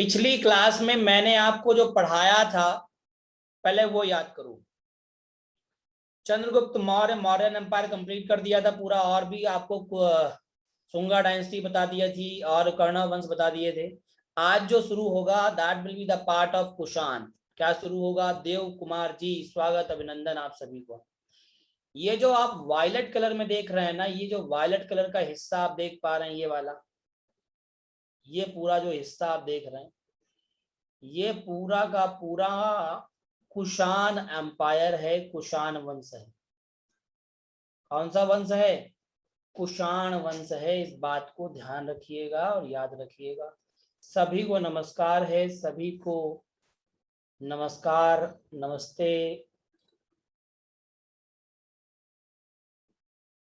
पिछली क्लास में मैंने आपको जो पढ़ाया था पहले वो याद करो। चंद्रगुप्त मौर्य मौर्यन एम्पायर कंप्लीट कर दिया था पूरा, और भी आपको सुंगा डायनेस्टी बता दिया थी और कर्ण वंश बता दिए थे। आज जो शुरू होगा that will be the part of Kushan. क्या शुरू होगा? देव कुमार जी स्वागत अभिनंदन आप सभी को। ये जो आप वायलेट कलर में देख रहे हैं ना, ये जो वायलेट कलर का हिस्सा आप देख पा रहे हैं, ये वाला, ये पूरा जो हिस्सा आप देख रहे हैं, ये पूरा का पूरा कुषाण एम्पायर है, कुषाण वंश है। कौन सा वंश है? कुषाण वंश है। इस बात को ध्यान रखिएगा और याद रखिएगा। सभी को नमस्कार है, सभी को नमस्कार, नमस्ते।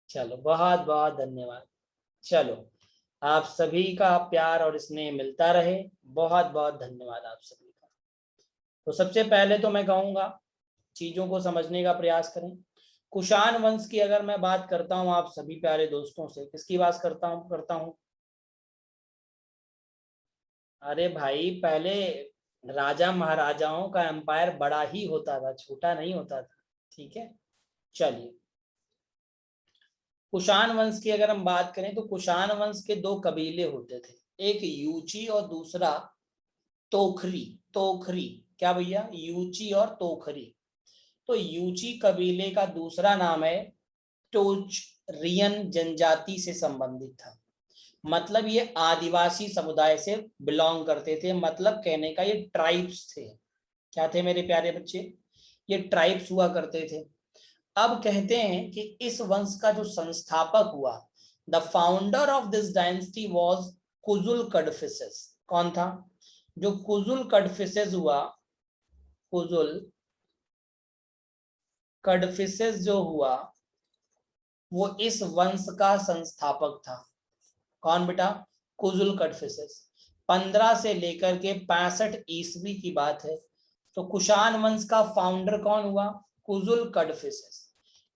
चलो बहुत बहुत धन्यवाद। चलो आप सभी का प्यार और स्नेह मिलता रहे। बहुत बहुत धन्यवाद आप सभी का। तो सबसे पहले तो मैं कहूँगा चीजों को समझने का प्रयास करें। कुषाण वंश की अगर मैं बात करता हूं आप सभी प्यारे दोस्तों से, किसकी बात करता हूं? अरे भाई, पहले राजा महाराजाओं का एम्पायर बड़ा ही होता था, छोटा नहीं होता था। ठीक है, चलिए कुषाण वंश की अगर हम बात करें तो कुषाण वंश के दो कबीले होते थे, एक यूची और दूसरा तोखरी। तोखरी क्या भैया? यूची और तोखरी। तो यूची कबीले का दूसरा नाम है टोचरियन जनजाति से संबंधित था। मतलब ये आदिवासी समुदाय से बिलोंग करते थे, मतलब कहने का ये ट्राइब्स थे। क्या थे मेरे प्यारे बच्चे? ये ट्राइब्स हुआ करते थे। अब कहते हैं कि इस वंश का जो संस्थापक हुआ, the founder of this dynasty was Kujula Kadphises. कौन था? जो कुजुल कडफिसेस हुआ, कुजुल कडफिसेस जो हुआ वो इस वंश का संस्थापक था। कौन बेटा? कुजुल कडफिसेस। 15 से लेकर के 65 ईस्वी की बात है। तो कुषाण वंश का फाउंडर कौन हुआ? कुजुल कडफिसेस।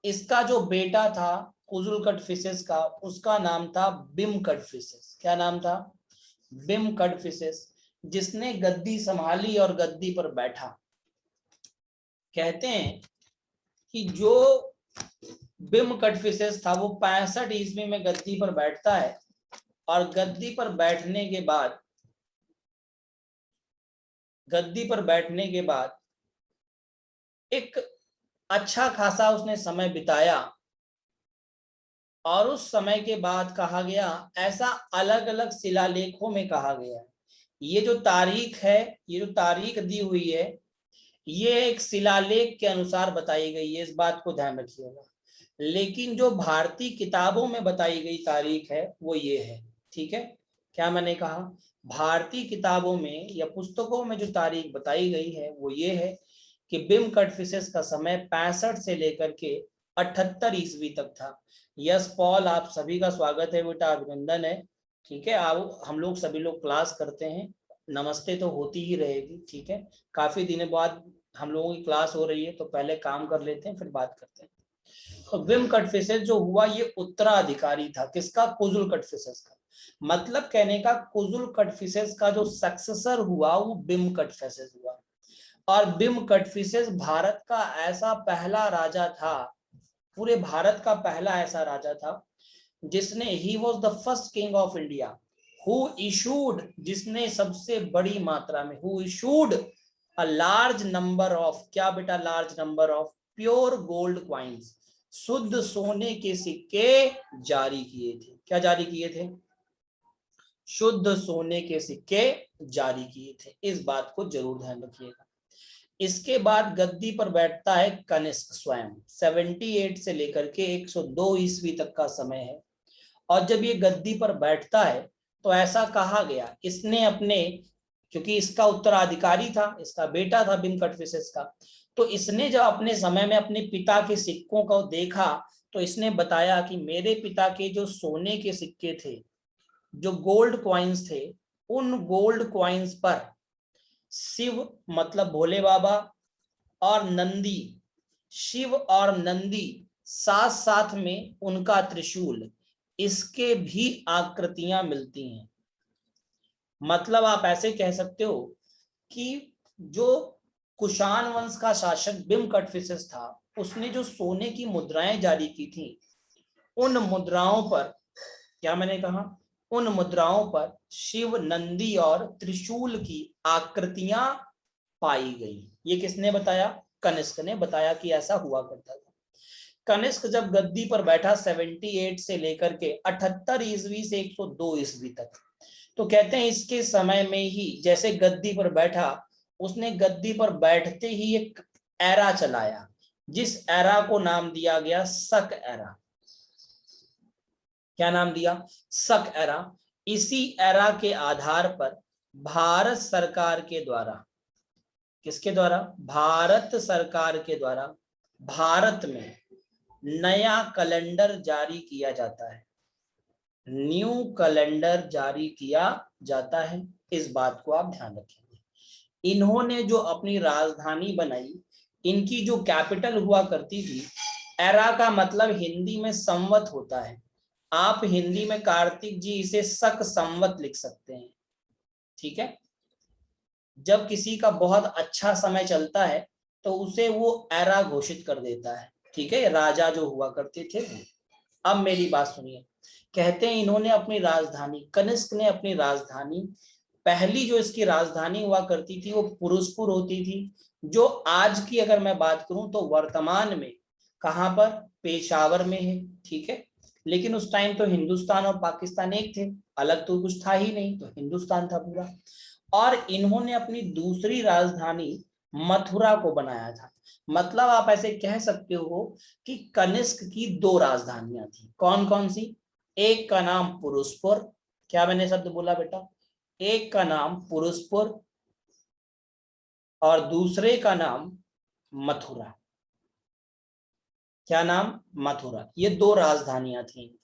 इसका जो बेटा था कुजुल कडफिसेस का, उसका नाम था बिम कडफिसेस। क्या नाम था? बिम कडफिसेस, जिसने गद्दी संभाली और गद्दी पर बैठा। कहते हैं कि जो बिम कडफिसेस था वो 65 ईस्वी में गद्दी पर बैठता है, और गद्दी पर बैठने के बाद एक अच्छा खासा उसने समय बिताया, और उस समय के बाद कहा गया, ऐसा अलग अलग शिलालेखों में कहा गया, ये जो तारीख है, ये जो तारीख दी हुई है, ये एक शिलालेख के अनुसार बताई गई है, इस बात को ध्यान रखिएगा। लेकिन जो भारतीय किताबों में बताई गई तारीख है वो ये है। ठीक है, क्या मैंने कहा? भारतीय किताबों में या पुस्तकों में जो तारीख बताई गई है वो ये है कि बिम कडफिसेस का समय 65 से लेकर के 78 ईस्वी तक था। यस पॉल, आप सभी का स्वागत है बेटा, अभिनंदन है। ठीक है, आओ हम लोग सभी लोग क्लास करते हैं, नमस्ते तो होती ही रहेगी। ठीक है, काफी दिनों बाद हम लोगों की क्लास हो रही है, तो पहले काम कर लेते हैं फिर बात करते हैं। तो बिम कडफिसेस जो हुआ ये उत्तराधिकारी था किसका? कुजुल कडफिसेस का। मतलब कहने का कुजुल कडफिसेस का जो सक्सेसर हुआ वो बिम कडफिसेस हुआ। और बिम कडफिसेस भारत का ऐसा पहला राजा था, पूरे भारत का पहला ऐसा राजा था जिसने, he was the first king of India who issued, जिसने सबसे बड़ी मात्रा में, who issued a large number of, क्या बेटा? Large number of pure gold coins, शुद्ध सोने के सिक्के जारी किए थे। क्या जारी किए थे? शुद्ध सोने के सिक्के जारी किए थे। इस बात को जरूर ध्यान रखिएगा। इसके बाद गद्दी पर बैठता है कनिष्क स्वयं। 78 से लेकर के 102 ईस्वी तक का समय है। और जब ये गद्दी पर बैठता है तो ऐसा कहा गया, इसने अपने, क्योंकि इसका उत्तराधिकारी था, इसका बेटा था बिम कडफिसेस का, तो इसने जब अपने समय में अपने पिता के सिक्कों को देखा तो इसने बताया कि मेरे पिता के जो सोने के सिक्के थे, जो गोल्ड कॉइन्स थे, उन गोल्ड कॉइन्स पर शिव मतलब भोले बाबा और नंदी, शिव और नंदी साथ साथ में उनका त्रिशूल, इसके भी आकृतियां मिलती हैं। मतलब आप ऐसे कह सकते हो कि जो कुषाण वंश का शासक बिम कटफिसेस था, उसने जो सोने की मुद्राएं जारी की थी, उन मुद्राओं पर, क्या मैंने कहा, उन मुद्राओं पर शिव, नंदी और त्रिशूल की आकृतियां पाई गई। ये किसने बताया? कनिष्क ने बताया कि ऐसा हुआ करता था। कनिष्क जब गद्दी पर बैठा 78 से लेकर के 78 ईस्वी से 102 ईस्वी तक, तो कहते हैं इसके समय में ही जैसे गद्दी पर बैठा, उसने गद्दी पर बैठते ही एक एरा चलाया, जिस एरा को नाम दिया गया शक एरा। क्या नाम दिया? शक एरा। इसी एरा के आधार पर भारत सरकार के द्वारा, किसके द्वारा? भारत सरकार के द्वारा भारत में नया कैलेंडर जारी किया जाता है। न्यू कैलेंडर जारी किया जाता है, इस बात को आप ध्यान रखेंगे। इन्होंने जो अपनी राजधानी बनाई, इनकी जो कैपिटल हुआ करती थी, एरा का मतलब हिंदी में संवत होता है। आप हिंदी में कार्तिक जी इसे शक संवत लिख सकते हैं, ठीक है। जब किसी का बहुत अच्छा समय चलता है तो उसे वो एरा घोषित कर देता है, ठीक है, राजा जो हुआ करते थे वो। अब मेरी बात सुनिए। कहते हैं इन्होंने अपनी राजधानी, कनिष्क ने अपनी राजधानी, पहली जो इसकी राजधानी हुआ करती थी वो पुरुषपुर होती थी, जो आज की अगर मैं बात करूं तो वर्तमान में कहां पर? पेशावर में है, ठीक है। लेकिन उस टाइम तो हिंदुस्तान और पाकिस्तान एक थे, अलग तो कुछ था ही नहीं, तो हिंदुस्तान था पूरा। और इन्होंने अपनी दूसरी राजधानी मथुरा को बनाया था। मतलब आप ऐसे कह सकते हो कि कनिष्क की दो राजधानियां थी। कौन कौन सी? एक का नाम पुरुषपुर, क्या मैंने शब्द बोला बेटा? एक का नाम पुरुषपुर और दूसरे का नाम मथुरा। क्या नाम? मथुरा। ये दो राजधानियां थी।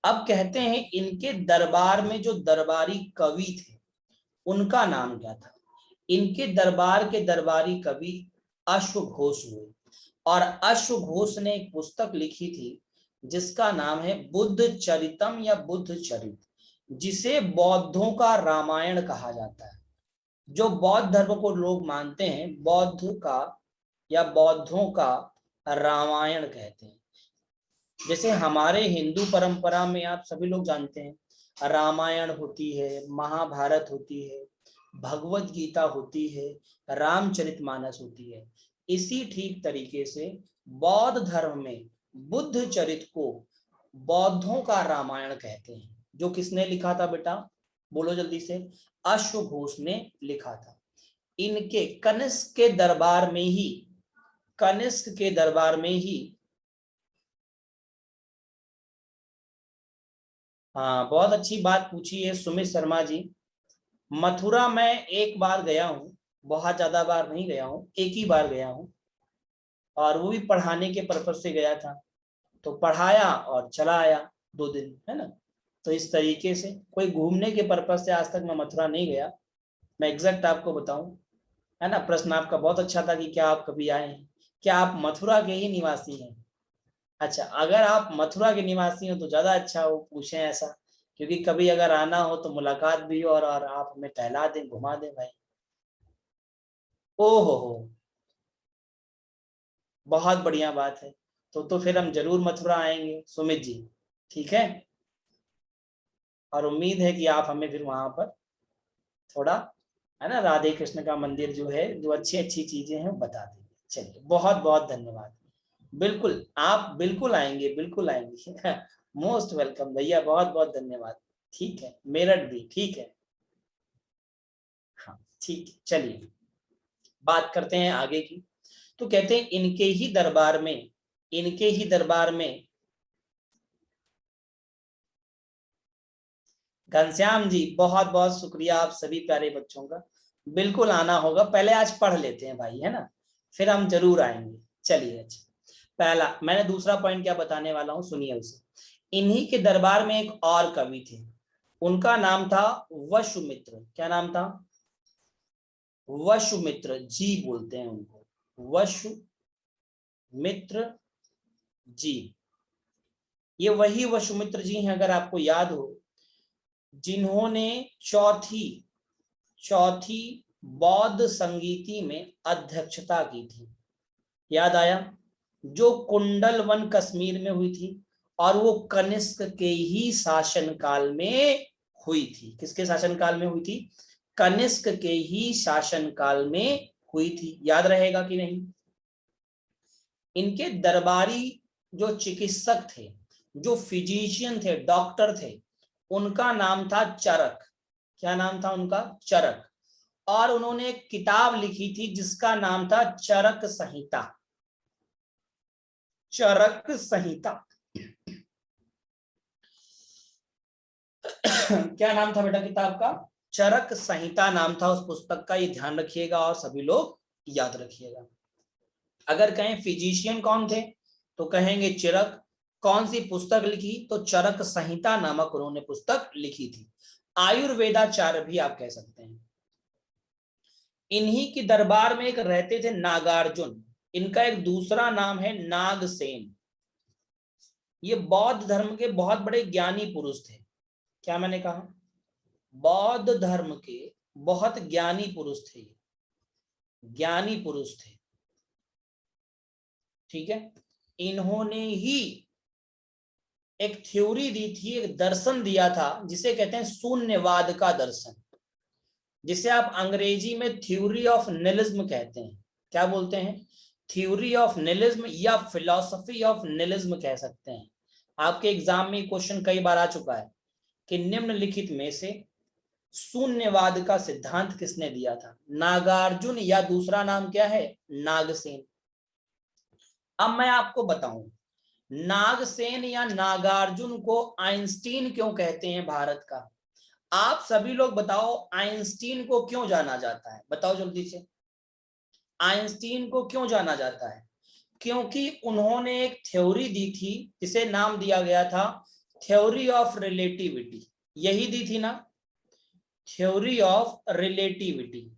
अब कहते हैं इनके दरबार में जो दरबारी कवि थे, उनका नाम क्या था? इनके दरबार के दरबारी कवि अश्वघोष हुए, और अश्वघोष ने एक पुस्तक लिखी थी जिसका नाम है बुद्ध चरितम या बुद्ध चरित, जिसे बौद्धों का रामायण कहा जाता है। जो बौद्ध धर्म को लोग मानते हैं, बौद्ध का या बौद्धों का रामायण कहते हैं। जैसे हमारे हिंदू परंपरा में आप सभी लोग जानते हैं, रामायण होती है, महाभारत होती है, भगवत गीता होती है, रामचरितमानस होती है। इसी ठीक तरीके से बौद्ध धर्म में बुद्ध चरित को बौद्धों का रामायण कहते हैं। जो किसने लिखा था बेटा? बोलो जल्दी से। अश्वघोष ने लिखा था। इनके कनिष्क के दरबार में ही, कनिष्क के दरबार में ही, हाँ बहुत अच्छी बात पूछी है सुमित शर्मा जी। मथुरा मैं एक बार गया हूँ, बहुत ज्यादा बार नहीं गया हूँ, एक ही बार गया हूँ, और वो भी पढ़ाने के पर्पज से गया था। तो पढ़ाया और चला आया 2 दिन, है ना। तो इस तरीके से कोई घूमने के पर्पज से आज तक मैं मथुरा नहीं गया। मैं एग्जैक्ट आपको बताऊं, है ना, प्रश्न आपका बहुत अच्छा था कि क्या आप कभी आए हैं, क्या आप मथुरा के ही निवासी हैं? अच्छा, अगर आप मथुरा के निवासी हो तो ज्यादा अच्छा हो, पूछें ऐसा, क्योंकि कभी अगर आना हो तो मुलाकात भी हो और आप हमें टहला दें, घुमा दें भाई। ओहो, बहुत बढ़िया बात है। तो फिर हम जरूर मथुरा आएंगे सुमित जी, ठीक है। और उम्मीद है कि आप हमें फिर वहां पर थोड़ा, है ना, राधे कृष्ण का मंदिर जो है, जो अच्छी अच्छी चीजें हैं बता देंगे। चलिए, बहुत बहुत धन्यवाद। बिल्कुल, आप बिल्कुल आएंगे, बिल्कुल आएंगे। मोस्ट वेलकम भैया, बहुत बहुत धन्यवाद। ठीक है, मेरठ भी ठीक है। हाँ ठीक है, चलिए बात करते हैं आगे की। तो कहते हैं इनके ही दरबार में, इनके ही दरबार में, घनश्याम जी बहुत बहुत शुक्रिया आप सभी प्यारे बच्चों का। बिल्कुल आना होगा, पहले आज पढ़ लेते हैं भाई, है ना, फिर हम जरूर आएंगे। चलिए, अच्छा, पहला मैंने दूसरा पॉइंट क्या बताने वाला हूं, सुनिए उसे। इन्हीं के दरबार में एक और कवि थे, उनका नाम था वसुमित्र। क्या नाम था? वसुमित्र जी बोलते हैं उनको, वसुमित्र जी। ये वही वसुमित्र जी हैं, अगर आपको याद हो जिन्होंने चौथी बौद्ध संगीति में अध्यक्षता की थी। याद आया? जो कुंडल वन कश्मीर में हुई थी और वो कनिष्क के ही शासनकाल में हुई थी। किसके शासनकाल में हुई थी? कनिष्क के ही शासनकाल में हुई थी। याद रहेगा कि नहीं? इनके दरबारी जो चिकित्सक थे, जो फिजिशियन थे, डॉक्टर थे, उनका नाम था चरक। क्या नाम था उनका? चरक। और उन्होंने एक किताब लिखी थी जिसका नाम था चरक संहिता। चरक संहिता। क्या नाम था बेटा किताब का? चरक संहिता नाम था उस पुस्तक का। ये ध्यान रखिएगा और सभी लोग याद रखिएगा। अगर कहें फिजिशियन कौन थे तो कहेंगे चरक। कौन सी पुस्तक लिखी? तो चरक संहिता नामक उन्होंने पुस्तक लिखी थी। आयुर्वेदाचार्य भी आप कह सकते हैं। इन्हीं की दरबार में एक रहते थे नागार्जुन। इनका एक दूसरा नाम है नागसेन। ये बौद्ध धर्म के बहुत बड़े ज्ञानी पुरुष थे। क्या मैंने कहा? बौद्ध धर्म के बहुत ज्ञानी पुरुष थे। ज्ञानी पुरुष थे, ठीक है। इन्होंने ही एक थ्योरी दी थी, एक दर्शन दिया था जिसे कहते हैं शून्यवाद का दर्शन, जिसे आप अंग्रेजी में थ्योरी ऑफ निहिलिज्म कहते हैं। क्या बोलते हैं? थ्योरी ऑफ निहिलिज्म या फिलॉसफी ऑफ निहिलिज्म कह सकते हैं। आपके एग्जाम में क्वेश्चन कई बार आ चुका है कि निम्नलिखित में से शून्यवाद का सिद्धांत किसने दिया था? नागार्जुन या दूसरा नाम क्या है? नागसेन। अब मैं आपको बताऊं, नागसेन या नागार्जुन को आइंस्टीन क्यों कहते हैं भारत का? आप सभी लोग बताओ, आइंस्टीन को क्यों जाना जाता है? बताओ जल्दी से। आइंस्टीन को क्यों जाना जाता है? क्योंकि उन्होंने एक थ्योरी दी थी जिसे नाम दिया गया था थ्योरी ऑफ रिलेटिविटी। यही दी थी ना, थ्योरी ऑफ रिलेटिविटी,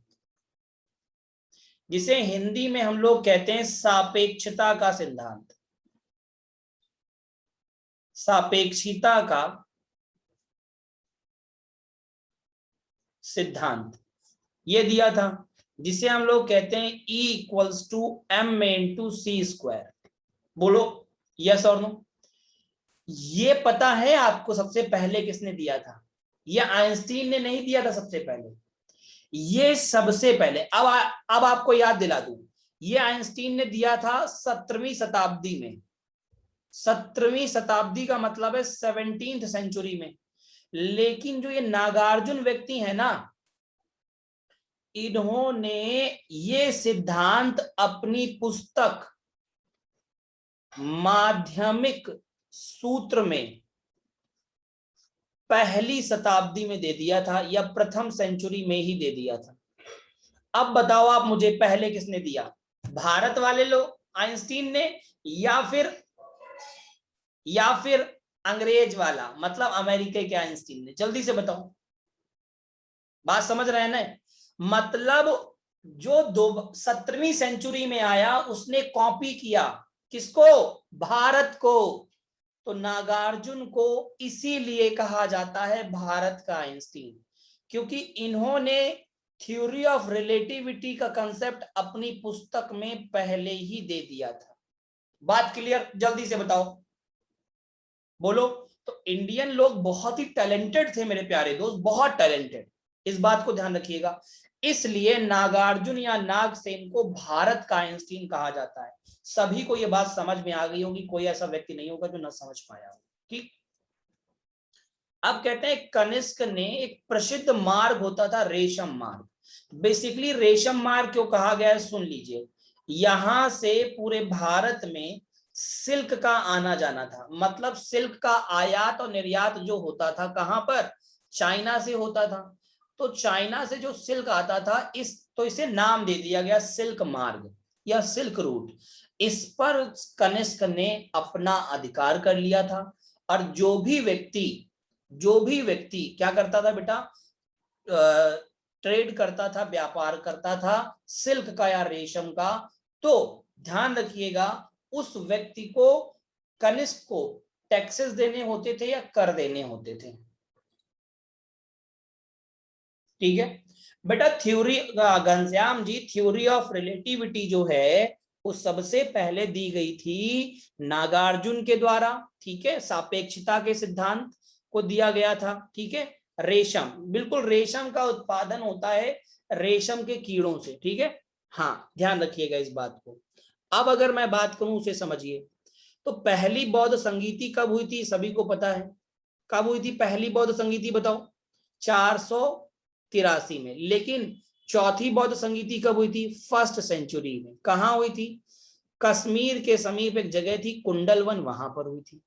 जिसे हिंदी में हम लोग कहते हैं सापेक्षता का सिद्धांत। सापेक्षिता का सिद्धांत ये दिया था, जिसे हम लोग कहते हैं E equals to m into c square. बोलो यस और नो। ये पता है आपको सबसे पहले किसने दिया था? ये आइंस्टीन ने नहीं दिया था सबसे पहले, ये सबसे पहले। अब आपको याद दिला दूं, ये आइंस्टीन ने दिया था 17वीं शताब्दी में। 17वीं शताब्दी का मतलब है 17th सेंचुरी में। लेकिन जो ये नागार्जुन व्यक्ति है ना, इन्होंने ये सिद्धांत अपनी पुस्तक माध्यमिक सूत्र में पहली शताब्दी में दे दिया था, या प्रथम सेंचुरी में ही दे दिया था। अब बताओ आप मुझे, पहले किसने दिया? भारत वाले लोग, आइंस्टीन ने, या फिर अंग्रेज वाला, मतलब अमेरिका के आइंस्टीन ने? जल्दी से बताओ, बात समझ रहे हैं ना? मतलब जो 17वीं सेंचुरी में आया उसने कॉपी किया किसको? भारत को। तो नागार्जुन को इसीलिए कहा जाता है भारत का आइंस्टीन, क्योंकि इन्होंने थ्योरी ऑफ रिलेटिविटी का कंसेप्ट अपनी पुस्तक में पहले ही दे दिया था। बात क्लियर? जल्दी से बताओ, बोलो। तो इंडियन लोग बहुत ही टैलेंटेड थे मेरे प्यारे दोस्त, बहुत टैलेंटेड। इस बात को ध्यान रखिएगा। इसलिए नागार्जुन या नागसेन को भारत का आइंस्टीन कहा जाता है। सभी को यह बात समझ में आ गई होगी, कोई ऐसा व्यक्ति नहीं होगा जो ना समझ पाया हो। ठीक। अब कहते हैं कनिष्क ने एक प्रसिद्ध मार्ग होता था रेशम मार्ग। बेसिकली रेशम मार्ग क्यों कहा गया है सुन लीजिए। यहां से पूरे भारत में सिल्क का आना जाना था, मतलब सिल्क का आयात और निर्यात जो होता था कहां पर? चाइना से होता था। तो चाइना से जो सिल्क आता था, इसे नाम दे दिया गया सिल्क मार्ग या सिल्क रूट। इस पर कनिष्क ने अपना अधिकार कर लिया था। और जो भी व्यक्ति क्या करता था बेटा? ट्रेड करता था, व्यापार करता था सिल्क का या रेशम का, तो ध्यान रखिएगा उस व्यक्ति को, कनिष्क को टैक्सेस देने होते थे या कर देने होते थे? ठीक है बेटा। Theory Ghanshyam ji, theory of relativity जो है वो सबसे पहले दी गई थी नागार्जुन के द्वारा, ठीक है। सापेक्षता के सिद्धांत को दिया गया था, ठीक है। रेशम, बिल्कुल रेशम का उत्पादन होता है रेशम के कीड़ों से, ठीक है। हाँ, ध्यान रखिएगा इस बात को। अब अगर मैं बात करूं, उसे समझिए। तो पहली बौद्ध संगीति कब हुई थी, सभी को पता है। कब हुई थी पहली बौद्ध संगीति, बताओ। 483 में। लेकिन चौथी बौद्ध संगीति कब हुई थी, फर्स्ट सेंचुरी में। कहां हुई थी, कश्मीर के समीप एक जगह थी कुंडलवन, वहां पर हुई थी।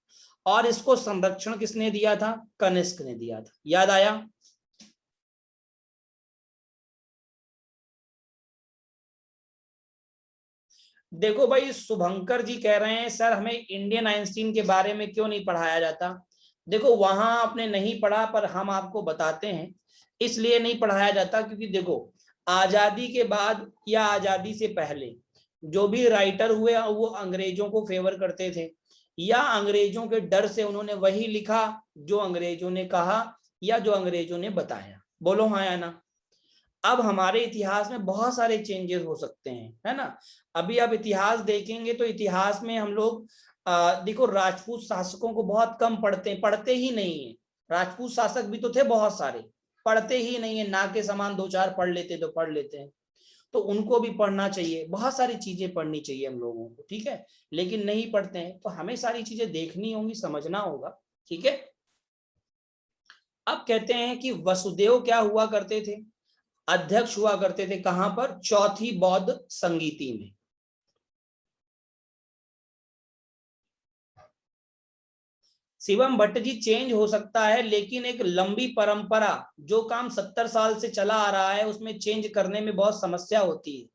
और इसको संरक्षण किसने दिया था, कनिष्क ने दिया था। याद आया। देखो भाई, शुभंकर जी कह रहे हैं सर हमें इंडियन आइंस्टीन के बारे में क्यों नहीं पढ़ाया जाता। देखो वहां आपने नहीं पढ़ा, पर हम आपको बताते हैं। इसलिए नहीं पढ़ाया जाता क्योंकि देखो, आजादी के बाद या आजादी से पहले जो भी राइटर हुए वो अंग्रेजों को फेवर करते थे, या अंग्रेजों के डर से उन्होंने वही लिखा जो अंग्रेजों ने कहा या जो अंग्रेजों ने बताया। बोलो हाँ या ना। अब हमारे इतिहास में बहुत सारे चेंजेस हो सकते हैं, है ना। अभी आप इतिहास देखेंगे तो इतिहास में हम लोग देखो, राजपूत शासकों को बहुत कम पढ़ते ही नहीं है। राजपूत शासक भी तो थे बहुत सारे, पढ़ते ही नहीं है। ना के समान दो चार पढ़ लेते तो पढ़ लेते हैं। तो उनको भी पढ़ना चाहिए, बहुत सारी चीजें पढ़नी चाहिए हम लोगों को, ठीक है। लेकिन नहीं पढ़ते हैं, तो हमें सारी चीजें देखनी होंगी, समझना होगा, ठीक है। अब कहते हैं कि वसुदेव क्या हुआ करते थे, अध्यक्ष हुआ करते थे। कहां पर, चौथी बौद्ध संगीति में। शिवम भट्ट जी, चेंज हो सकता है, लेकिन एक लंबी परंपरा, जो काम 70 साल से चला आ रहा है, उसमें चेंज करने में बहुत समस्या होती है।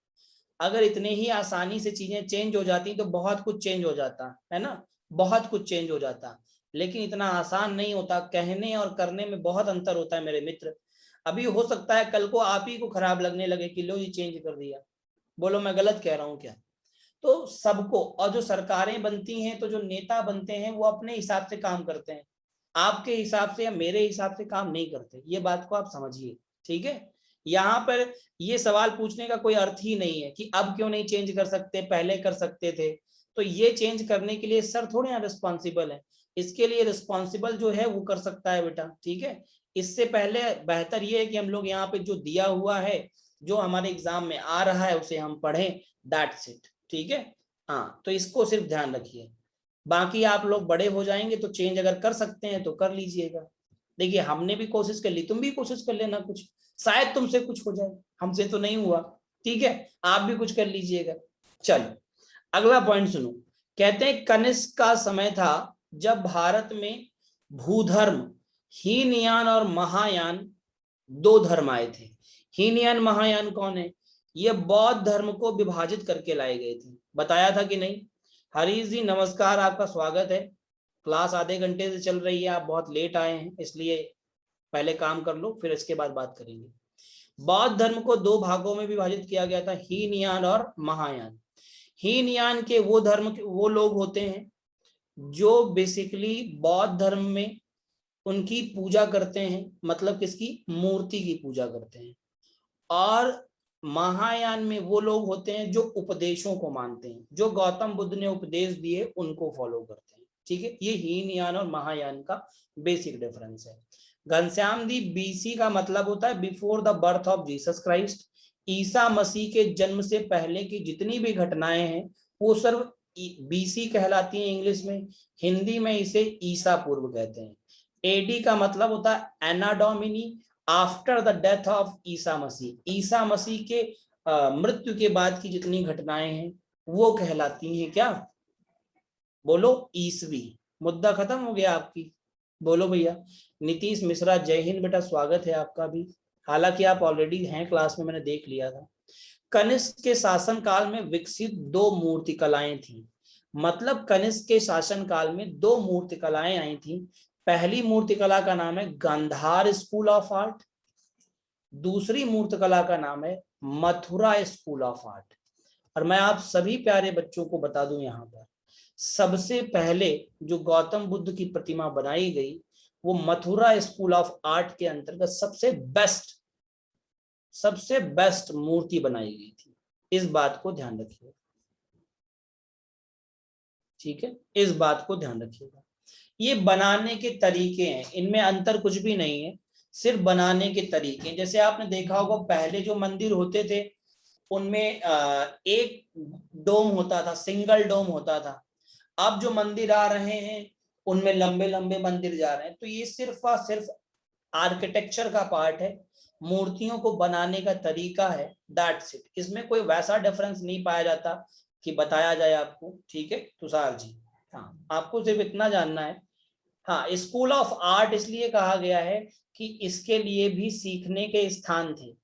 अगर इतने ही आसानी से चीजें चेंज हो जाती तो बहुत कुछ चेंज हो जाता, है ना। बहुत कुछ चेंज हो जाता, लेकिन इतना आसान नहीं होता। कहने और करने में बहुत अंतर होता है मेरे मित्र। अभी हो सकता है कल को आप ही को खराब लगने लगे कि लो ये चेंज कर दिया। बोलो मैं गलत कह रहा हूं क्या। तो सबको, और जो सरकारें बनती हैं तो जो नेता बनते हैं वो अपने हिसाब से काम करते हैं, आपके हिसाब से या मेरे हिसाब से काम नहीं करते। ये बात को आप समझिए, ठीक है। यहाँ पर ये सवाल पूछने का कोई अर्थ ही नहीं है कि अब क्यों नहीं चेंज कर सकते, पहले कर सकते थे। तो ये चेंज करने के लिए सर थोड़े यहाँ रिस्पॉन्सिबल है। इसके लिए रिस्पॉन्सिबल जो है वो कर सकता है बेटा, ठीक है। इससे पहले बेहतर ये है कि हम लोग यहाँ पे जो दिया हुआ है, जो हमारे एग्जाम में आ रहा है, उसे हम पढ़ें। दैट्स इट, ठीक है। हाँ, तो इसको सिर्फ ध्यान रखिए। बाकी आप लोग बड़े हो जाएंगे तो चेंज अगर कर सकते हैं तो कर लीजिएगा। देखिए हमने भी कोशिश कर ली, तुम भी कोशिश कर लेना कुछ, शायद तुमसे कुछ हो जाए, हमसे तो नहीं हुआ, ठीक है। आप भी कुछ कर लीजिएगा। चलो अगला पॉइंट सुनो। कहते हैं कनिष्क का समय था जब भारत में भूधर्म, हीनयान और महायान, दो धर्म आए थे। हीनयान महायान कौन है, ये बौद्ध धर्म को विभाजित करके लाए गए थे। बताया था कि नहीं। हरीश जी नमस्कार, आपका स्वागत है। क्लास आधे घंटे से चल रही है, आप बहुत लेट आए हैं, इसलिए पहले काम कर लो, फिर इसके बाद बात करेंगे। बौद्ध धर्म को दो भागों में विभाजित किया गया था, हीनयान और महायान। हीनयान के वो धर्म, वो लोग होते हैं जो बेसिकली बौद्ध धर्म में उनकी पूजा करते हैं, मतलब किसकी, मूर्ति की पूजा करते हैं। और महायान में वो लोग होते हैं जो उपदेशों को मानते हैं, जो गौतम बुद्ध ने उपदेश दिए उनको फॉलो करते हैं, ठीक है। ये हीनयान और महायान का बेसिक डिफरेंस है। घनश्याम दी, बीसी का मतलब होता है before the birth of Jesus Christ. ईसा मसीह के जन्म से पहले की जितनी भी घटनाएं हैं वो सर्व बीसी कहलाती हैं इंग्लिश में। हिंदी में इसे ईसा पूर्व कहते हैं। एडी का मतलब होता है Anno Domini, after the death of ईसा मसीह। ईसा मसीह के मृत्यु के बाद की जितनी घटनाएं हैं वो कहलाती हैं क्या, बोलो ईसवी। मुद्दा खत्म हो गया आपकी, बोलो भैया। नीतीश मिश्रा, जय हिंद बेटा, स्वागत है आपका भी। हालांकि आप ऑलरेडी हैं क्लास में, मैंने देख लिया था। कनिष्क के शासन काल में विकसित दो मूर्ति कलाएं थी। मतलब कनिष्क के शासन काल में दो मूर्ति कलाएं आई थी। पहली मूर्ति कला का नाम है गांधार स्कूल ऑफ आर्ट, दूसरी मूर्ति कला का नाम है मथुरा स्कूल ऑफ आर्ट। और मैं आप सभी प्यारे बच्चों को बता दूं, यहाँ पर सबसे पहले जो गौतम बुद्ध की प्रतिमा बनाई गई वो मथुरा स्कूल ऑफ आर्ट के अंतर्गत सबसे बेस्ट सबसे बेस्ट मूर्ति बनाई गई थी। इस बात को ध्यान रखिएगा, ठीक है, इस बात को ध्यान रखिएगा। ये बनाने के तरीके हैं, इनमें अंतर कुछ भी नहीं है, सिर्फ बनाने के तरीके। जैसे आपने देखा होगा पहले जो मंदिर होते थे उनमें एक डोम होता था, सिंगल डोम होता था। अब जो मंदिर आ रहे हैं उनमें लंबे लंबे मंदिर जा रहे हैं। तो ये सिर्फ और सिर्फ आर्किटेक्चर का पार्ट है, मूर्तियों को बनाने का तरीका है, दैट्स इट। इसमें कोई वैसा डिफरेंस नहीं पाया जाता कि बताया जाए आपको, ठीक है तुषार जी। हाँ, आपको सिर्फ इतना जानना है। हाँ, स्कूल ऑफ आर्ट इसलिए कहा गया है कि इसके लिए भी सीखने के स्थान थे।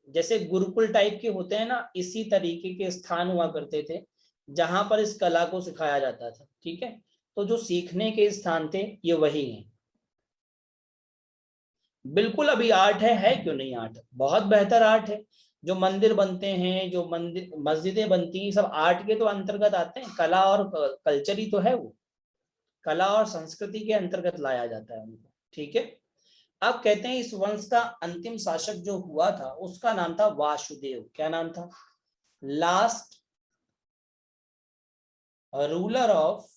जैसे गुरुकुल टाइप के होते हैं ना, इसी तरीके के स्थान हुआ करते थे जहां पर इस कला को सिखाया जाता था, ठीक है। तो जो सीखने के स्थान थे ये वही हैं। बिल्कुल अभी आर्ट है क्यों नहीं आर्ट, बहुत बेहतर आर्ट है। जो मंदिर बनते हैं, जो मंदिर मस्जिदें बनती हैं, सब आर्ट के तो अंतर्गत आते हैं। कला और कल्चर ही तो है वो, कला और संस्कृति के अंतर्गत लाया जाता है उनको, ठीक है। अब कहते हैं इस वंश का अंतिम शासक जो हुआ था उसका नाम था वासुदेव। क्या नाम था? Last ruler of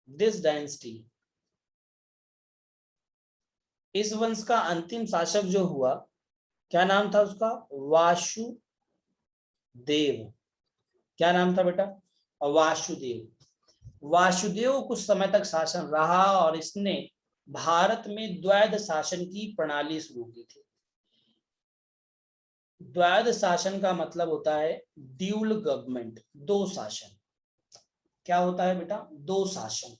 this dynasty. इस वंश का अंतिम शासक जो हुआ, क्या नाम था उसका? वासुदेव। क्या नाम था बेटा? वासुदेव। वासुदेव कुछ समय तक शासन रहा और इसने भारत में द्वैध शासन की प्रणाली शुरू की थी। द्वैध शासन का मतलब होता है ड्यूल गवर्नमेंट, दो शासन। क्या होता है बेटा? दो शासन,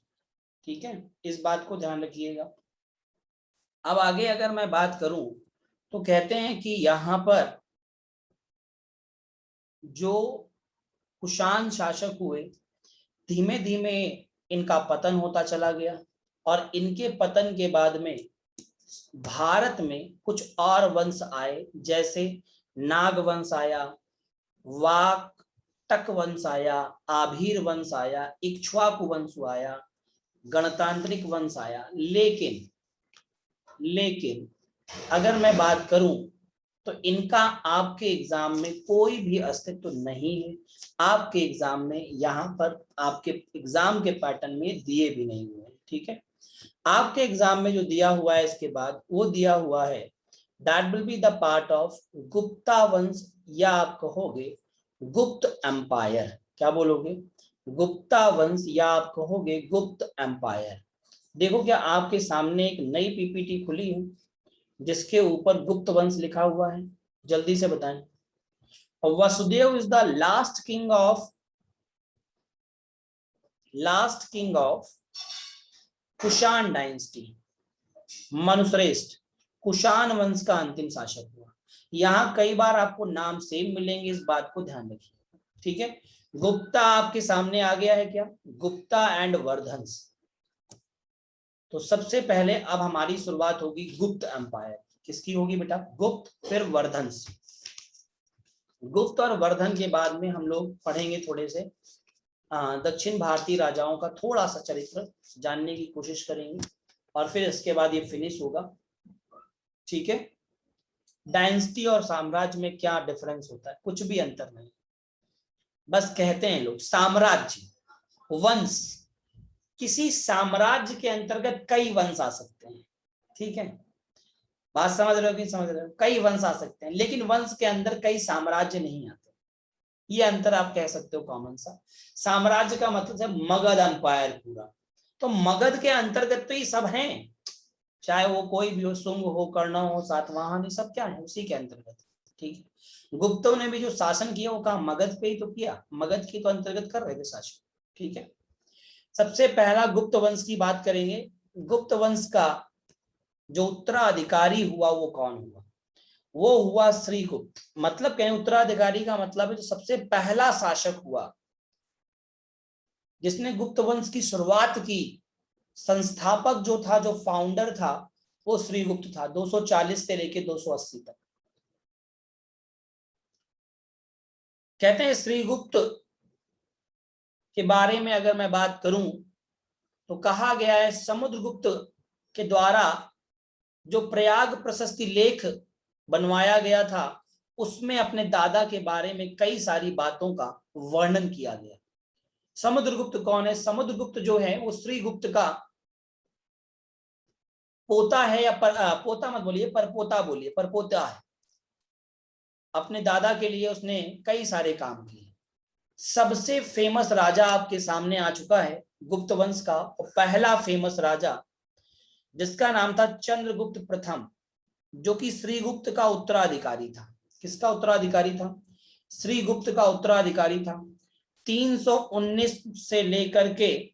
ठीक है, इस बात को ध्यान रखिएगा। अब आगे अगर मैं बात करूं तो कहते हैं कि यहां पर जो कुषाण शासक हुए, धीमे धीमे इनका पतन होता चला गया और इनके पतन के बाद में भारत में कुछ और वंश आए, जैसे नाग वंश आया, वाकटक वंश आया, आभीर वंश आया, इक्ष्वाकु वंश आया, गणतांत्रिक वंश आया। लेकिन अगर मैं बात करूं तो इनका आपके एग्जाम में कोई भी अस्तित्व नहीं है। आपके एग्जाम में यहाँ पर आपके एग्जाम के पैटर्न में दिए भी नहीं हुए, ठीक है। आपके एग्जाम में जो दिया हुआ है इसके बाद वो दिया हुआ है that will be the part of Gupta वंश, या आप कहोगे गुप्त एम्पायर। क्या बोलोगे? गुप्ता वंश, या आप कहोगे गुप्त एम्पायर। देखो क्या आपके सामने एक नई पीपीटी खुली है जिसके ऊपर गुप्त वंश लिखा हुआ है, जल्दी से बताएं। Vasudeva is the last king of Kushan dynasty. मनुश्रेष्ठ कुषाण वंश का अंतिम शासक हुआ। यहाँ कई बार आपको नाम सेम मिलेंगे, इस बात को ध्यान रखिए, ठीक है। गुप्ता आपके सामने आ गया है क्या? गुप्ता एंड वर्धंस। तो सबसे पहले अब हमारी शुरुआत होगी गुप्त एम्पायर। किसकी होगी बेटा? गुप्त, फिर वर्धंस। गुप्त और वर्धन के बाद में हम लोग पढ़ेंगे थोड़े से दक्षिण भारतीय राजाओं का थोड़ा सा चरित्र जानने की कोशिश करेंगे और फिर इसके बाद ये फिनिश होगा, ठीक है। डायनेस्टी और साम्राज्य में क्या डिफरेंस होता है? कुछ भी अंतर नहीं, बस कहते हैं लोग साम्राज्य, वंश। किसी साम्राज्य के अंतर्गत कई वंश आ सकते हैं, ठीक है। बात समझ रहे हो कि समझ रहे हो? कई वंश आ सकते हैं लेकिन वंश के अंदर कई साम्राज्य नहीं आते। ये अंतर आप कह सकते हो कॉमन सा। साम्राज्य का मतलब है मगध एम्पायर पूरा, तो मगध के अंतर्गत तो ये सब हैं, चाहे वो कोई भी हो, शुंग हो, कर्ण हो, सातवाहन, ये सब क्या है? उसी के अंतर्गत, ठीक है। गुप्तों ने भी जो शासन किया वो कहा मगध पे ही तो किया, मगध की तो अंतर्गत कर रहे थे शासन, ठीक है। सबसे पहला गुप्त वंश की बात करेंगे। गुप्त वंश का जो उत्तराधिकारी हुआ वो कौन हुआ? वो हुआ श्रीगुप्त। मतलब कहें उत्तराधिकारी का मतलब है जो सबसे पहला शासक हुआ जिसने गुप्त वंश की शुरुआत की। संस्थापक जो था, जो फाउंडर था, वो श्रीगुप्त था, 240 से लेके 280 तक। कहते हैं श्रीगुप्त के बारे में अगर मैं बात करूं तो कहा गया है समुद्रगुप्त के द्वारा जो प्रयाग प्रशस्ति लेख बनवाया गया था उसमें अपने दादा के बारे में कई सारी बातों का वर्णन किया गया। समुद्रगुप्त कौन है? समुद्रगुप्त जो है वो श्रीगुप्त का पोता है, या पोता मत बोलिए, परपोता बोलिए, परपोता है। अपने दादा के लिए उसने कई सारे काम किए। सबसे फेमस राजा आपके सामने आ चुका है गुप्त वंश का, और पहला फेमस राजा जिसका नाम था चंद्रगुप्त प्रथम, जो कि श्रीगुप्त का उत्तराधिकारी था। किसका उत्तराधिकारी था? श्रीगुप्त का उत्तराधिकारी था। 319 से लेकर के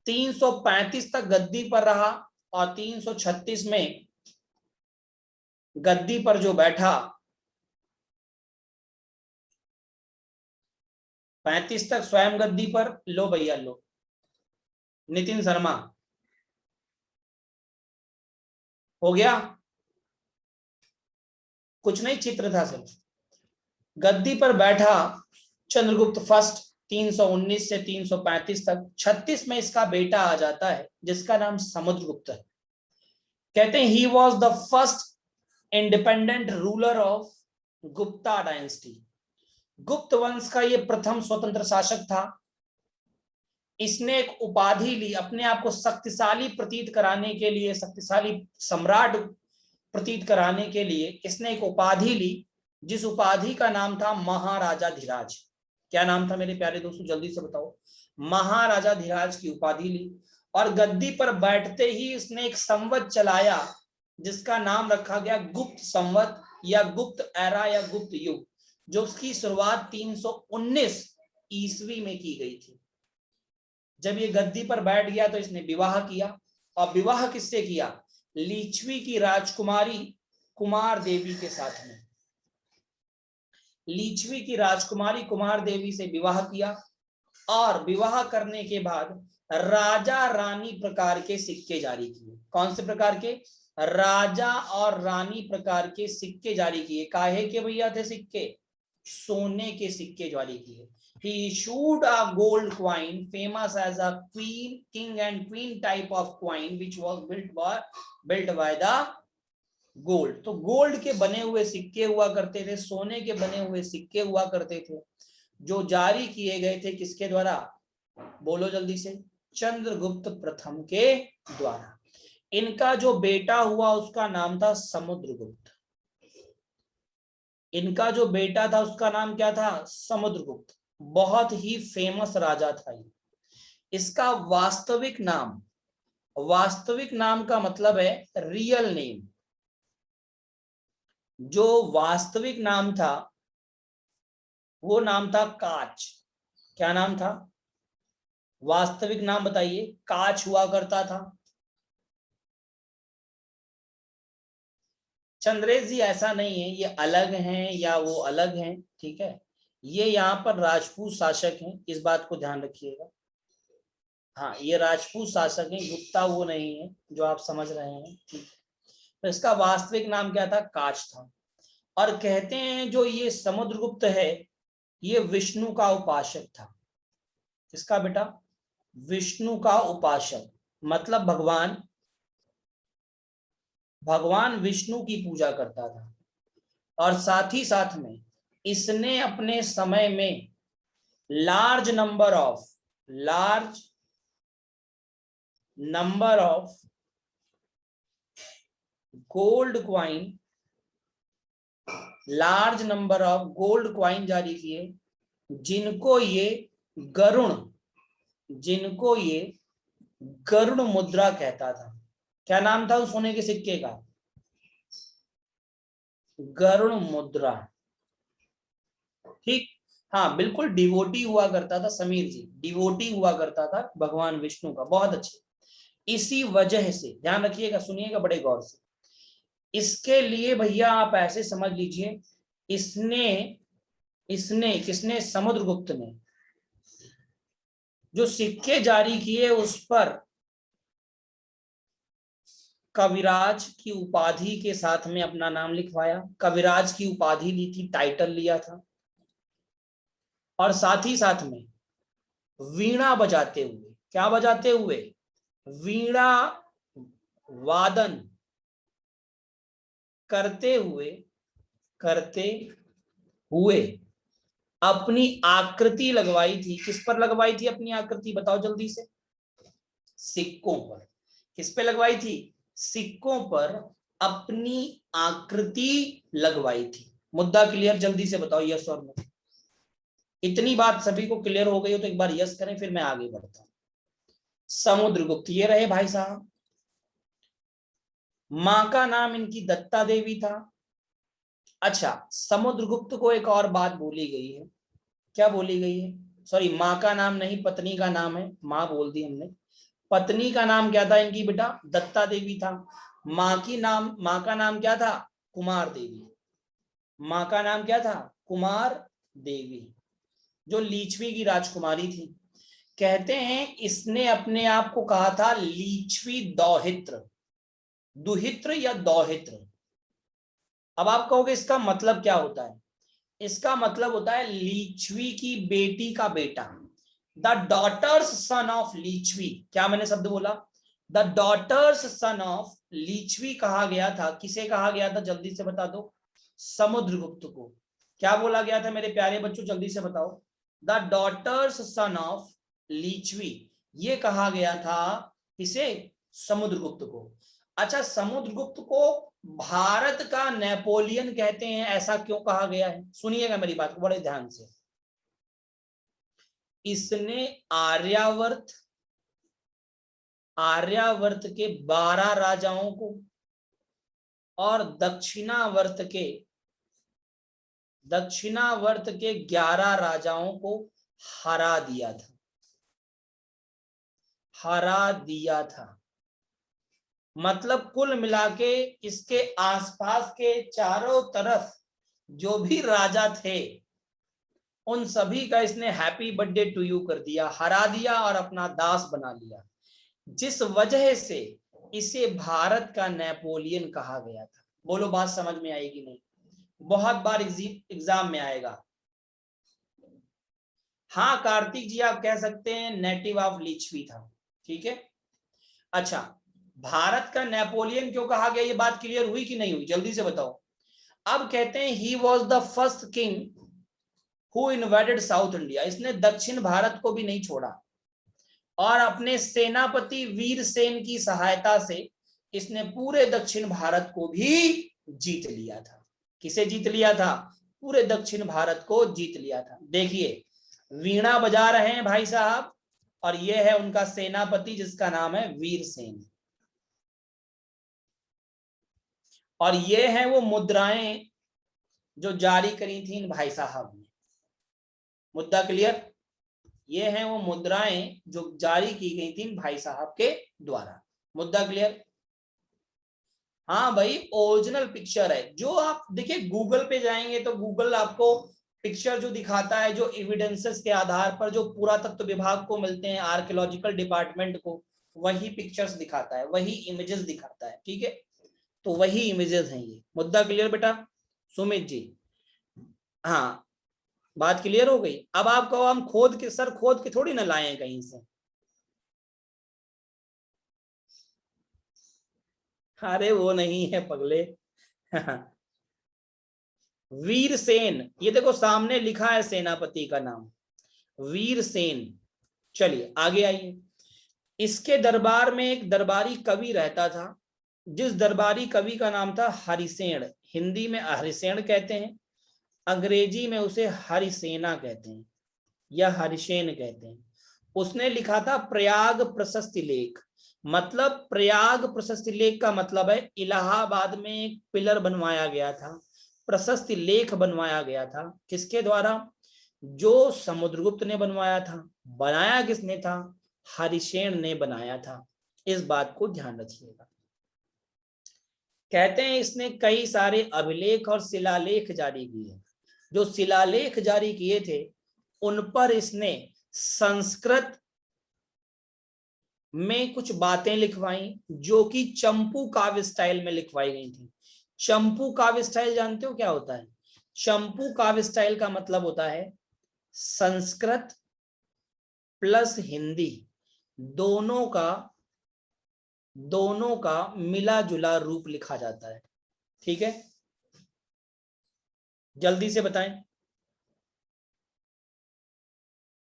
335 तक गद्दी पर रहा, और 336 में गद्दी पर जो बैठा, 35 तक स्वयं गद्दी पर। लो भैया लो, नितिन शर्मा हो गया, कुछ नहीं, चित्र था सिर्फ। गद्दी पर बैठा चंद्रगुप्त फर्स्ट 319 से 335 तक। 36 में इसका बेटा आ जाता है जिसका नाम समुद्रगुप्त है। कहते हैं he was the first independent ruler of Gupta dynasty. गुप्त वंश का ये प्रथम स्वतंत्र शासक था। इसने एक उपाधि ली, अपने आप को शक्तिशाली प्रतीत कराने के लिए, शक्तिशाली सम्राट प्रतीत कराने के लिए इसने एक उपाधि ली, जिस उपाधि का नाम था महाराजाधिराज। क्या नाम था मेरे प्यारे दोस्तों, जल्दी से बताओ? महाराजाधिराज की उपाधि ली, और गद्दी पर बैठते ही इसने एक संवत चलाया जिसका नाम रखा गया गुप्त संवत, या गुप्त एरा, या गुप्त युग, जो उसकी शुरुआत 319 ईस्वी में की गई थी। जब ये गद्दी पर बैठ गया तो इसने विवाह किया, और विवाह किससे किया? लिच्छवी की राजकुमारी कुमार देवी के साथ में। लिच्छवी की राजकुमारी कुमार देवी से विवाह किया, और विवाह करने के बाद राजा रानी प्रकार के सिक्के जारी किए। कौन से प्रकार के? राजा और रानी प्रकार के सिक्के जारी किए। काहे के भैया थे सिक्के? सोने के सिक्के जारी किए। He issued a gold coin famous as a king and queen type of coin which was built by the gold। तो गोल्ड के बने हुए सिक्के हुआ करते थे, सोने के बने हुए सिक्के हुआ करते थे, जो जारी किए गए थे किसके द्वारा? बोलो जल्दी से। चंद्रगुप्त प्रथम के द्वारा। इनका जो बेटा हुआ उसका नाम था समुद्रगुप्त। इनका जो बेटा था उसका नाम क्या था? समुद्रगुप्त। बहुत ही फेमस राजा था ये। इसका वास्तविक नाम का मतलब है रियल नेम। जो वास्तविक नाम था वो नाम था काच। क्या नाम था? वास्तविक नाम बताइए। काच हुआ करता था। चंद्रेश जी ऐसा नहीं है, ये अलग हैं या वो अलग हैं, ठीक है। ये यहाँ पर राजपूत शासक हैं, इस बात को ध्यान रखिएगा। हाँ, ये राजपूत शासक हैं, गुप्ता वो नहीं है जो आप समझ रहे हैं, ठीक है। तो इसका वास्तविक नाम क्या था? काच था। और कहते हैं जो ये समुद्रगुप्त है ये विष्णु का उपासक था। किसका बेटा? विष्णु का उपासक, मतलब भगवान विष्णु की पूजा करता था। और साथ ही साथ में इसने अपने समय में large number of gold coin जारी किए, जिनको ये गरुण मुद्रा कहता था। क्या नाम था उस सोने के सिक्के का? गरुण मुद्रा, ठीक। हाँ बिल्कुल, डिवोटी हुआ करता था समीर जी, डिवोटी हुआ करता था भगवान विष्णु का। बहुत अच्छे। इसी वजह से ध्यान रखिएगा, सुनिएगा बड़े गौर से। इसके लिए भैया आप ऐसे समझ लीजिए, किसने? समुद्रगुप्त ने जो सिक्के जारी किए उस पर कविराज की उपाधि के साथ में अपना नाम लिखवाया। कविराज की उपाधि ली थी, टाइटल लिया था। और साथ ही साथ में वीणा बजाते हुए, क्या बजाते हुए? वीणा वादन करते हुए अपनी आकृति लगवाई थी। किस पर लगवाई थी अपनी आकृति, बताओ जल्दी से। सिक्कों पर। किस पे लगवाई थी, सिक्कों पर अपनी आकृति लगवाई थी। मुद्दा क्लियर, जल्दी से बताओ यस और नो। इतनी बात सभी को क्लियर हो गई हो तो एक बार यस करें, फिर मैं आगे बढ़ता हूं। समुद्रगुप्त ये रहे भाई साहब। मां का नाम इनकी दत्ता देवी था। अच्छा, समुद्रगुप्त को एक और बात बोली गई है। क्या बोली गई है, सॉरी, मां का नाम नहीं, पत्नी का नाम है, मां बोल दी हमने। पत्नी का नाम क्या था इनकी बेटा, दत्ता देवी था। मां का नाम क्या था, कुमार देवी। मां का नाम क्या था, कुमार देवी, जो लीच्छवी की राजकुमारी थी। कहते हैं इसने अपने आप को कहा था लीच्छवी दौहित्र, दुहित्र या दौहित्र। अब आप कहोगे इसका मतलब क्या होता है, इसका मतलब होता है लीच्छवी की बेटी का बेटा, द डॉटर्स सन ऑफ लीच्छवी। क्या मैंने शब्द बोला, द डॉटर्स सन ऑफ लीच्छवी कहा गया था। किसे कहा गया था, जल्दी से बता दो, समुद्रगुप्त को। क्या बोला गया था मेरे प्यारे बच्चों, जल्दी से बताओ, द डॉटर्स सन ऑफ लीच्छवी, ये कहा गया था किसे, समुद्रगुप्त को। अच्छा, समुद्रगुप्त को भारत का नेपोलियन कहते हैं, ऐसा क्यों कहा गया है, सुनिएगा मेरी बात को बड़े ध्यान से। इसने आर्यावर्त के 12 राजाओं को और दक्षिणावर्त के 11 राजाओं को हरा दिया था। मतलब कुल मिला के इसके आसपास के चारों तरफ जो भी राजा थे उन सभी का इसने हैप्पी बर्थडे टू यू कर दिया, हरा दिया और अपना दास बना लिया, जिस वजह से इसे भारत का नेपोलियन कहा गया था। बोलो बात समझ में आएगी नहीं, बहुत बार एग्जाम में आएगा। हाँ कार्तिक जी, आप कह सकते हैं नेटिव ऑफ लीच्छवी था, ठीक है। अच्छा, भारत का नेपोलियन क्यों कहा गया, ये बात क्लियर हुई कि नहीं हुई, जल्दी से बताओ। अब कहते हैं he was the first king who invaded south India, इसने दक्षिण भारत को भी नहीं छोड़ा और अपने सेनापति वीरसेन की सहायता से इसने पूरे दक्षिण भारत को भी जीत लिया था। किसे जीत लिया था, पूरे दक्षिण भारत को जीत लिया था। देखिए वीणा बजा रहे हैं भाई साहब, और यह है उनका सेनापति जिसका नाम है वीरसेन। और ये है वो मुद्राएं जो जारी करी थी इन भाई साहब ने। मुद्दा क्लियर, ये हैं वो मुद्राएं जो जारी की गई थी भाई साहब के द्वारा। मुद्दा क्लियर, हाँ भाई ओरिजिनल पिक्चर है। जो आप देखिए गूगल पे जाएंगे तो गूगल आपको पिक्चर जो दिखाता है, जो एविडेंसेस के आधार पर जो पुरातत्व विभाग को मिलते हैं, आर्कियोलॉजिकल डिपार्टमेंट को, वही पिक्चर्स दिखाता है, वही इमेजेस दिखाता है, ठीक है। तो वही इमेजेस हैं ये। मुद्दा क्लियर बेटा, सुमित जी, हाँ बात क्लियर हो गई। अब आप कहो हम खोद के थोड़ी ना लाए हैं कहीं से, अरे वो नहीं है पगले। वीरसेन, ये देखो सामने लिखा है सेनापति का नाम वीरसेन। चलिए आगे आइए। इसके दरबार में एक दरबारी कवि रहता था, जिस दरबारी कवि का नाम था हरिसेन। हिंदी में हरिसेन कहते हैं, अंग्रेजी में उसे हरिसेना कहते हैं या हरिसेन कहते हैं। उसने लिखा था प्रयाग प्रशस्ति लेख। मतलब प्रयाग प्रशस्ति लेख का मतलब है इलाहाबाद में एक पिलर बनवाया गया था, प्रशस्ति लेख बनवाया गया था। किसके द्वारा, जो समुद्रगुप्त ने बनवाया था। बनाया किसने था, हरिसेन ने बनाया था। इस बात को ध्यान रखिएगा। कहते हैं इसने कई सारे अभिलेख और शिलालेख जारी किए। जो शिलालेख जारी किए थे उन पर इसने संस्कृत में कुछ बातें लिखवाई जो कि चंपू काव्य स्टाइल में लिखवाई गई थी। चंपू काव्य स्टाइल जानते हो क्या होता है, चंपू काव्य स्टाइल का मतलब होता है संस्कृत प्लस हिंदी दोनों का मिला जुला रूप लिखा जाता है। ठीक है, जल्दी से बताएं,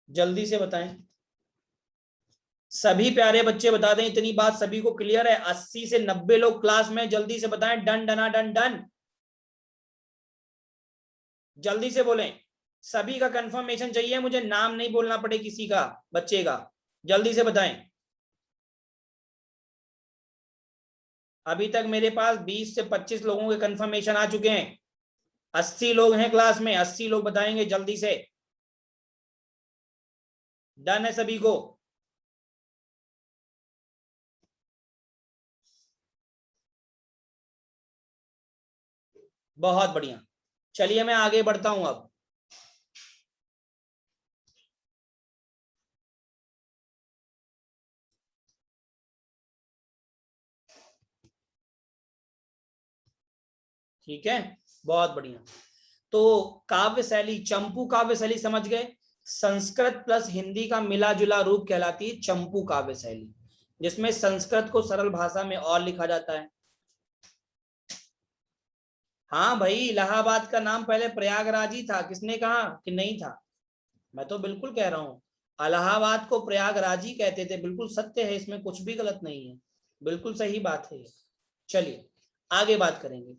जल्दी से बताएं, सभी प्यारे बच्चे बता दें, इतनी बात सभी को क्लियर है? 80 से 90 लोग क्लास में, जल्दी से बताएं, डन डना डन डन, जल्दी से बोलें, सभी का कंफर्मेशन चाहिए मुझे, नाम नहीं बोलना पड़े किसी का, बच्चे का, जल्दी से बताएं। अभी तक मेरे पास 20 से 25 लोगों के कंफर्मेशन आ चुके हैं, 80 लोग हैं क्लास में, 80 लोग बताएंगे जल्दी से, डन है सभी को? बहुत बढ़िया, चलिए मैं आगे बढ़ता हूं अब। ठीक है, बहुत बढ़िया। तो काव्य शैली, चंपू काव्य शैली समझ गए, संस्कृत प्लस हिंदी का मिला जुला रूप कहलाती है चंपू काव्य शैली, जिसमें संस्कृत को सरल भाषा में और लिखा जाता है। हाँ भाई, इलाहाबाद का नाम पहले प्रयागराज ही था, किसने कहा कि नहीं था? मैं तो बिल्कुल कह रहा हूँ, इलाहाबाद को प्रयागराज ही कहते थे, बिल्कुल सत्य है, इसमें कुछ भी गलत नहीं है, बिल्कुल सही बात है। चलिए आगे बात करेंगे।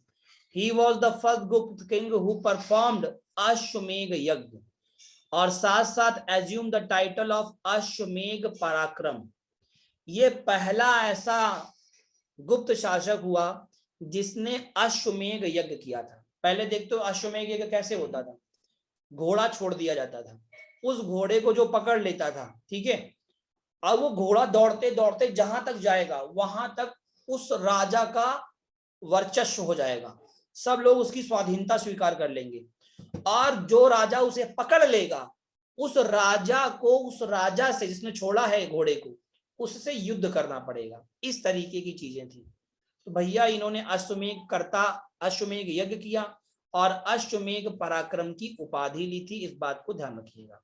He was the first Gupta king who performed अश्वमेघ यज्ञ, और साथ साथ assume the title of अश्वमेघ पराक्रम। ये पहला ऐसा गुप्त शासक हुआ जिसने अश्वमेघ यज्ञ किया था। पहले देखते हो अश्वमेघ यज्ञ कैसे होता था, घोड़ा छोड़ दिया जाता था, उस घोड़े को जो पकड़ लेता था, ठीक है, अब वो घोड़ा दौड़ते दौड़ते जहां तक जाएगा वहां तक उस राजा का वर्चस्व हो जाएगा, सब लोग उसकी स्वाधीनता स्वीकार कर लेंगे, और जो राजा उसे पकड़ लेगा उस राजा को, उस राजा से जिसने छोड़ा है घोड़े को, उससे युद्ध करना पड़ेगा। इस तरीके की चीजें थी। तो भैया इन्होंने अश्वमेघ यज्ञ किया और अश्वमेघ पराक्रम की उपाधि ली थी, इस बात को ध्यान रखिएगा।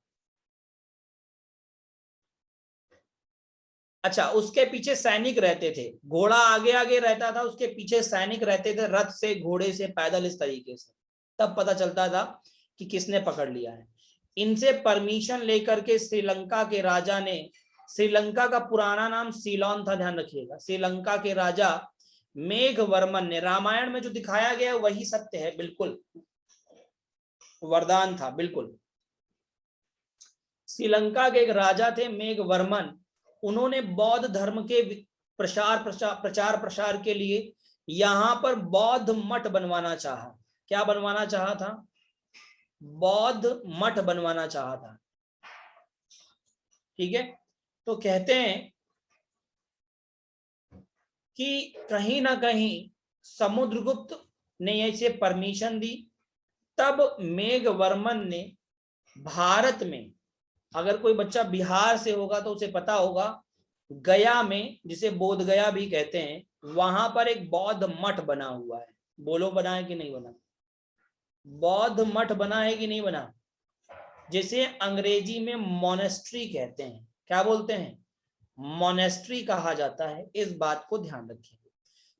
अच्छा, उसके पीछे सैनिक रहते थे, घोड़ा आगे आगे रहता था, उसके पीछे सैनिक रहते थे, रथ से, घोड़े से, पैदल, इस तरीके से, तब पता चलता था कि किसने पकड़ लिया है। इनसे परमिशन लेकर के श्रीलंका के राजा ने, श्रीलंका का पुराना नाम सीलोन था, ध्यान रखिएगा, श्रीलंका के राजा मेघवर्मन ने, रामायण में जो दिखाया गया वही सत्य है, बिल्कुल वरदान था, बिल्कुल। श्रीलंका के एक राजा थे मेघवर्मन, उन्होंने बौद्ध धर्म के प्रचार प्रसार के लिए यहां पर बौद्ध मठ बनवाना चाहा। क्या बनवाना चाहा था? बौद्ध मठ बनवाना चाहा था, ठीक है। तो कहते हैं कि कहीं ना कहीं समुद्रगुप्त ने इसे परमिशन दी, तब मेघवर्मन ने भारत में, अगर कोई बच्चा बिहार से होगा तो उसे पता होगा, गया में, जिसे बोध गया भी कहते हैं, वहां पर एक बौद्ध मठ बना हुआ है। बोलो बना है कि नहीं बना? बौद्ध मठ बना है कि नहीं बना? जिसे अंग्रेजी में मोनेस्ट्री कहते हैं। क्या बोलते हैं? मोनेस्ट्री कहा जाता है, इस बात को ध्यान रखिए।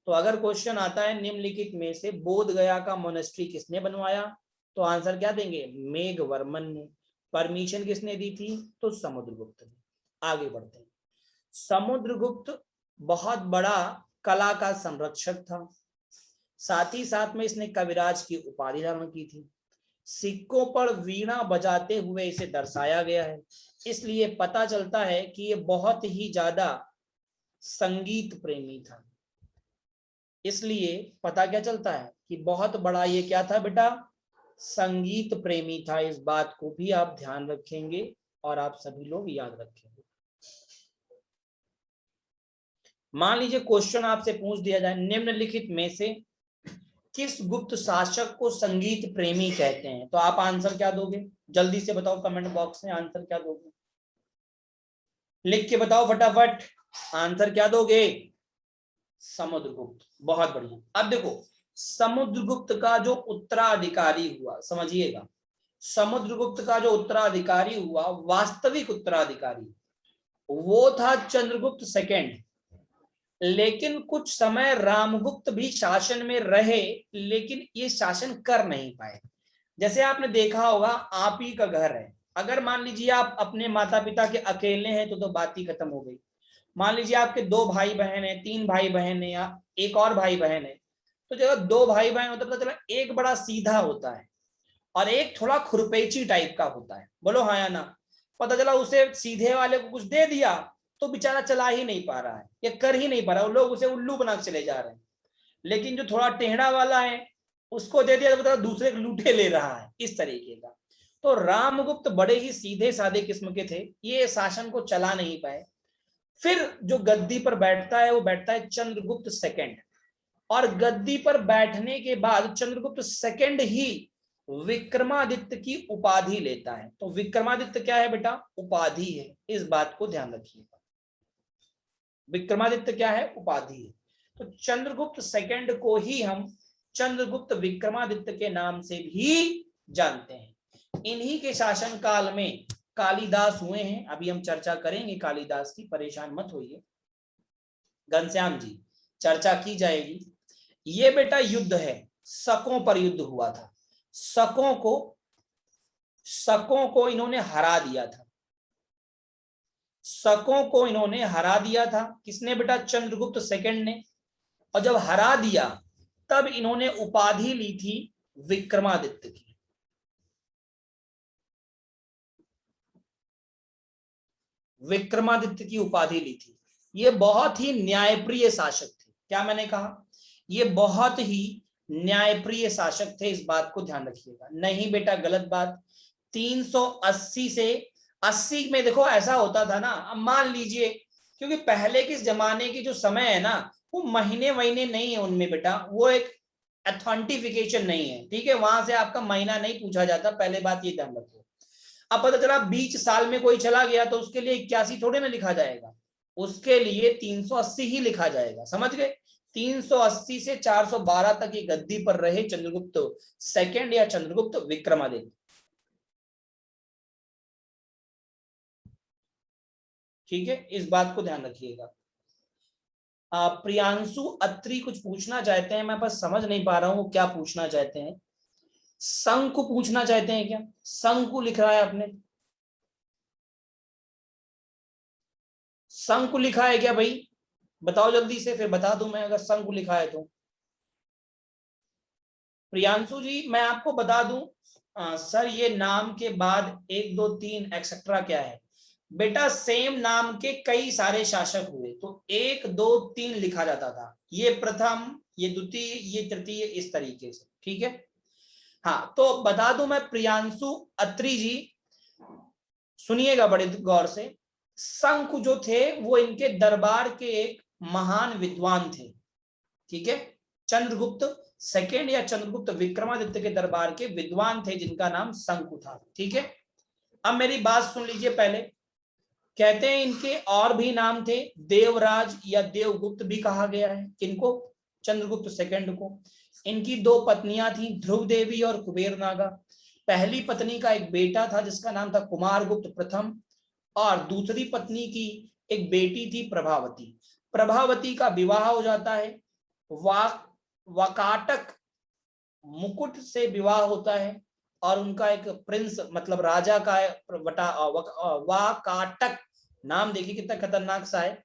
तो अगर क्वेश्चन आता है निम्नलिखित में से बोध गया का मोनेस्ट्री किसने बनवाया, तो आंसर क्या देंगे? मेघवर्मन ने। परमिशन किसने दी थी? तो समुद्रगुप्त ने। आगे बढ़ते हैं। समुद्रगुप्त बहुत बड़ा कला का संरक्षक था, साथ ही साथ में इसने कविराज की उपाधि धारण की थी। सिक्कों पर वीणा बजाते हुए इसे दर्शाया गया है, इसलिए पता चलता है कि ये बहुत ही ज्यादा संगीत प्रेमी था। इसलिए पता क्या चलता है कि बहुत बड़ा ये क्या था बेटा? संगीत प्रेमी था। इस बात को भी आप ध्यान रखेंगे और आप सभी लोग याद रखेंगे। मान लीजिए क्वेश्चन आपसे पूछ दिया जाए, निम्नलिखित में से किस गुप्त शासक को संगीत प्रेमी कहते हैं, तो आप आंसर क्या दोगे? जल्दी से बताओ, कमेंट बॉक्स में आंसर क्या दोगे, लिख के बताओ फटाफट, आंसर क्या दोगे? समुद्रगुप्त। बहुत बढ़िया। अब देखो, समुद्रगुप्त का जो उत्तराधिकारी हुआ, समझिएगा, समुद्रगुप्त का जो उत्तराधिकारी हुआ, वास्तविक उत्तराधिकारी, वो था चंद्रगुप्त सेकेंड। लेकिन कुछ समय रामगुप्त भी शासन में रहे, लेकिन ये शासन कर नहीं पाए। जैसे आपने देखा होगा, आप ही का घर है, अगर मान लीजिए आप अपने माता पिता के अकेले हैं तो बात ही खत्म हो गई। मान लीजिए आपके 2 भाई बहन है, 3 भाई बहन है, या एक और भाई बहन है, तो जब 2 भाई बहन होता है, पता चला एक बड़ा सीधा होता है और एक थोड़ा खुरपेची टाइप का होता है, बोलो हाँ या ना। पता चला उसे सीधे वाले को कुछ दे दिया तो बेचारा चला ही नहीं पा रहा है, या कर ही नहीं पा रहा है, लोग उसे उल्लू बना के चले जा रहे हैं। लेकिन जो थोड़ा टेढ़ा वाला है उसको दे दिया तो पता दूसरे लूटे ले रहा है, इस तरीके का। तो रामगुप्त बड़े ही सीधे साधे किस्म के थे, ये शासन को चला नहीं पाए। फिर जो गद्दी पर बैठता है वो बैठता है चंद्रगुप्त सेकंड, और गद्दी पर बैठने के बाद चंद्रगुप्त सेकंड ही विक्रमादित्य की उपाधि लेता है। तो विक्रमादित्य क्या है बेटा? उपाधि है, इस बात को ध्यान रखिएगा। विक्रमादित्य क्या है? उपाधि है। तो चंद्रगुप्त सेकंड को ही हम चंद्रगुप्त विक्रमादित्य के नाम से भी जानते हैं। इन्हीं के शासन काल में कालिदास हुए हैं, अभी हम चर्चा करेंगे कालिदास की, परेशान मत होइए घनश्याम जी, चर्चा की जाएगी। ये बेटा युद्ध है, शकों पर युद्ध हुआ था। शकों को इन्होंने हरा दिया था। शकों को इन्होंने हरा दिया था। किसने बेटा? चंद्रगुप्त सेकंड ने। और जब हरा दिया तब इन्होंने उपाधि ली थी विक्रमादित्य की। विक्रमादित्य की उपाधि ली थी। ये बहुत ही न्यायप्रिय शासक थे। क्या मैंने कहा? ये बहुत ही न्यायप्रिय शासक थे, इस बात को ध्यान रखिएगा। नहीं बेटा, गलत बात। 380 से 80 में देखो ऐसा होता था ना, अब मान लीजिए, क्योंकि पहले के जमाने की जो समय है ना, वो महीने महीने नहीं है उनमें बेटा, वो एक अथेंटिफिकेशन नहीं है, ठीक है? वहां से आपका महीना नहीं पूछा जाता, पहले बात ये ध्यान रखो। अब पता चला 20 साल में कोई चला गया तो उसके लिए 81 थोड़े ना लिखा जाएगा, उसके लिए 380 ही लिखा जाएगा, समझ गए? 380 से 412 तक ये गद्दी पर रहे चंद्रगुप्त सेकंड या चंद्रगुप्त विक्रमादित्य। ठीक है, इस बात को ध्यान रखिएगा। प्रियांशु अत्री कुछ पूछना चाहते हैं, मैं बस समझ नहीं पा रहा हूं क्या पूछना चाहते हैं। शंकु पूछना चाहते हैं क्या? शंकु लिख रहा है आपने, शंकु लिखा है क्या भाई? बताओ जल्दी से, फिर बता दूं मैं अगर शंकु लिखा है तो। प्रियांशु जी मैं आपको बता दूं, सर ये नाम के बाद 1 2 3 एक्सेट्रा क्या है बेटा? सेम नाम के कई सारे शासक हुए तो 1 2 3 लिखा जाता था, ये प्रथम, ये द्वितीय, ये तृतीय, इस तरीके से, ठीक है? हाँ, तो बता दूं मैं, प्रियांशु अत्री जी सुनिएगा बड़े गौर से। शंकु जो थे वो इनके दरबार के एक महान विद्वान थे, ठीक है? चंद्रगुप्त सेकेंड या चंद्रगुप्त विक्रमादित्य के दरबार के विद्वान थे जिनका नाम शंकु था, ठीक है? अब मेरी बात सुन लीजिए पहले। कहते हैं इनके और भी नाम थे, देवराज या देवगुप्त भी कहा गया है। किनको? चंद्रगुप्त सेकंड को। इनकी 2 पत्नियां थी, ध्रुव देवी और कुबेर नागा। पहली पत्नी का एक बेटा था जिसका नाम था कुमारगुप्त प्रथम, और दूसरी पत्नी की एक बेटी थी प्रभावती। प्रभावती का विवाह हो जाता है, वाकाटक मुकुट से विवाह होता है, और उनका एक प्रिंस मतलब राजा का वाकाटक, नाम देखिए कितना खतरनाक सा है।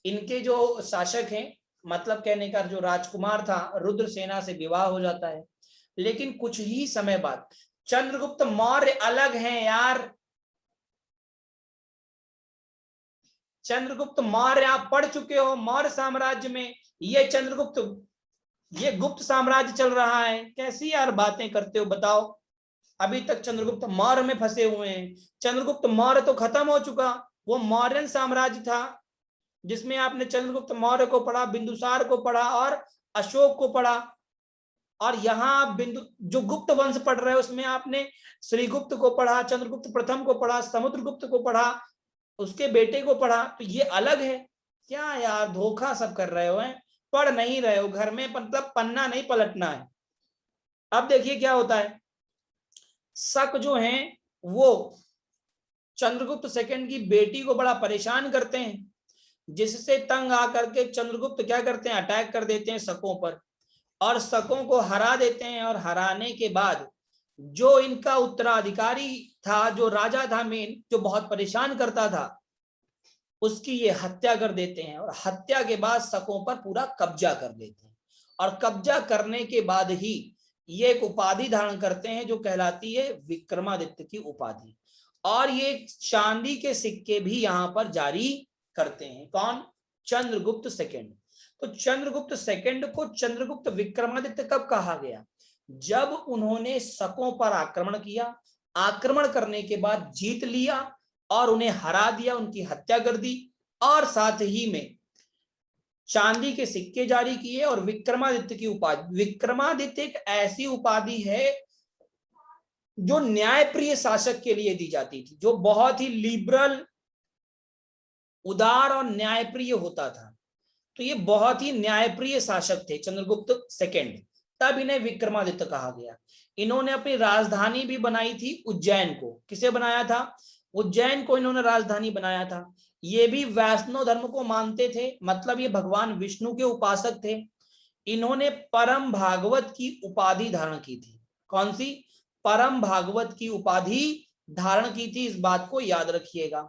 इनके जो शासक हैं, मतलब कहने का जो राजकुमार था, रुद्रसेना से विवाह हो जाता है। लेकिन कुछ ही समय बाद चंद्रगुप्त मौर्य अलग हैं यार। चंद्रगुप्त मौर्य आप पढ़ चुके हो, मौर्य साम्राज्य में ये चंद्रगुप्त, ये गुप्त साम्राज्य चल रहा है। कैसी यार बातें करते हो बताओ? अभी तक चंद्रगुप्त मौर्य में फंसे हुए हैं। चंद्रगुप्त मौर्य तो खत्म हो चुका, वो मौर्यन साम्राज्य था जिसमें आपने चंद्रगुप्त मौर्य को पढ़ा, बिंदुसार को पढ़ा और अशोक को पढ़ा। और यहाँ आप जो गुप्त वंश पढ़ रहे हो उसमें आपने श्रीगुप्त को पढ़ा, चंद्रगुप्त प्रथम को पढ़ा, समुद्रगुप्त को पढ़ा, उसके बेटे को पढ़ा। तो ये अलग है क्या यार? धोखा सब कर रहे हो, हैं? पढ़ नहीं रहे हो घर में, मतलब पन्ना नहीं पलटना है। अब देखिए क्या होता है। शक जो हैं वो चंद्रगुप्त सेकंड की बेटी को बड़ा परेशान करते हैं। जिससे तंग आकर के चंद्रगुप्त क्या करते हैं, अटैक कर देते हैं शकों पर और शकों को हरा देते हैं। और हराने के बाद जो इनका उत्तराधिकारी था, जो राजा था मेन, जो बहुत परेशान करता था, उसकी ये हत्या कर देते हैं। और हत्या के बाद शकों पर पूरा कब्जा कर लेते हैं। और कब्जा करने के बाद ही ये एक उपाधि धारण करते हैं जो कहलाती है विक्रमादित्य की उपाधि। और ये चांदी के सिक्के भी यहां पर जारी करते हैं। कौन? चंद्रगुप्त सेकंड। तो चंद्रगुप्त सेकंड को चंद्रगुप्त विक्रमादित्य कब कहा गया? जब उन्होंने शकों पर आक्रमण किया, आक्रमण करने के बाद जीत लिया और उन्हें हरा दिया, उनकी हत्या कर दी, और साथ ही में चांदी के सिक्के जारी किए और विक्रमादित्य की उपाधि। विक्रमादित्य एक ऐसी उपाधि है जो न्यायप्रिय शासक के लिए दी जाती थी, जो बहुत ही लिबरल, उदार और न्यायप्रिय होता था। तो ये बहुत ही न्यायप्रिय शासक थे चंद्रगुप्त सेकंड, तब इन्हें विक्रमादित्य कहा गया। इन्होंने अपनी राजधानी भी बनाई थी उज्जैन को। किसे बनाया था? उज्जैन को इन्होंने राजधानी बनाया था। ये भी वैष्णव धर्म को मानते थे, मतलब ये भगवान विष्णु के उपासक थे। इन्होंने परम भागवत की उपाधि धारण की थी। कौन सी? परम भागवत की उपाधि धारण की थी, इस बात को याद रखिएगा।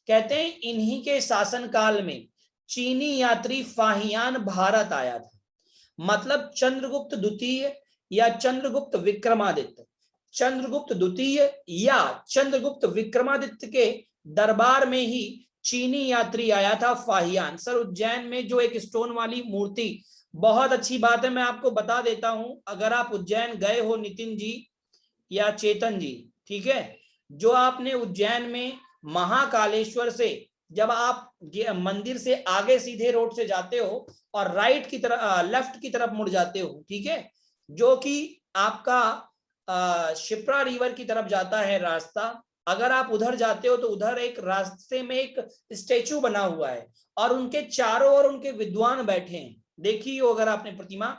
कहते हैं इन्हीं के शासनकाल में चीनी यात्री फाहियान भारत आया था। मतलब चंद्रगुप्त द्वितीय या चंद्रगुप्त विक्रमादित्य, चंद्रगुप्त द्वितीय या चंद्रगुप्त विक्रमादित्य के दरबार में ही चीनी यात्री आया था फाहियान। सर उज्जैन में जो एक स्टोन वाली मूर्ति, बहुत अच्छी बात है, मैं आपको बता देता हूं, अगर आप उज्जैन गए हो नितिन जी या चेतन जी, ठीक है, जो आपने उज्जैन में महाकालेश्वर से जब आप मंदिर से आगे सीधे रोड से जाते हो और राइट की तरफ लेफ्ट की तरफ मुड़ जाते हो, ठीक है, जो कि आपका शिप्रा रिवर की तरफ जाता है रास्ता, अगर आप उधर जाते हो तो उधर एक रास्ते में एक स्टेचू बना हुआ है और उनके चारों ओर उनके विद्वान बैठे हैं। देखिए अगर आपने प्रतिमा,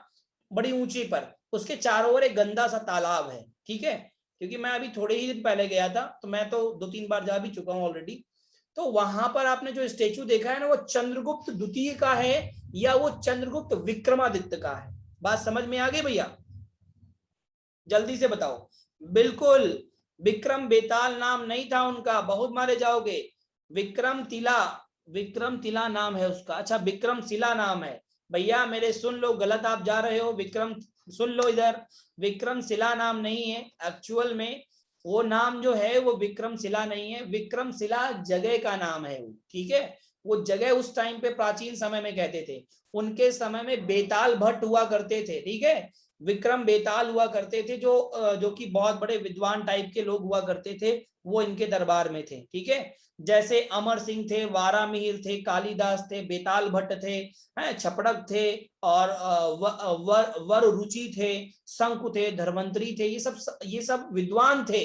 बड़ी ऊंची पर, उसके चारों ओर एक गंदा सा तालाब है, ठीक है, क्योंकि मैं अभी थोड़े ही दिन पहले गया था, तो मैं तो 2-3 बार जा भी चुका हूं ऑलरेडी। तो वहां पर आपने जो स्टेचू देखा है ना, वो चंद्रगुप्त द्वितीय का है या वो चंद्रगुप्त विक्रमादित्य का है? बात समझ में आ गई भैया? जल्दी से बताओ। बिल्कुल, विक्रम बेताल नाम नहीं था उनका, बहुत मारे जाओगे। विक्रम तिला, विक्रम तिला नाम है उसका। अच्छा, विक्रम शिला नाम है। भैया मेरे सुन लो, गलत आप जा रहे हो। विक्रम, सुन लो इधर, विक्रम शिला नाम नहीं है एक्चुअल में। वो नाम जो है वो विक्रम शिला नहीं है, विक्रम शिला जगह का नाम है वो, ठीक है। वो जगह उस टाइम पे प्राचीन समय में कहते थे, उनके समय में बेताल भट्ट हुआ करते थे, ठीक है। विक्रम बेताल हुआ करते थे, जो कि बहुत बड़े विद्वान टाइप के लोग हुआ करते थे, वो इनके दरबार में थे, ठीक है। जैसे अमर सिंह थे, वारामिहिर थे, कालिदास थे, बेताल भट्ट थे, छपड़क थे, और वर रुचि थे, शंकु थे, धर्मंतरी थे, ये सब विद्वान थे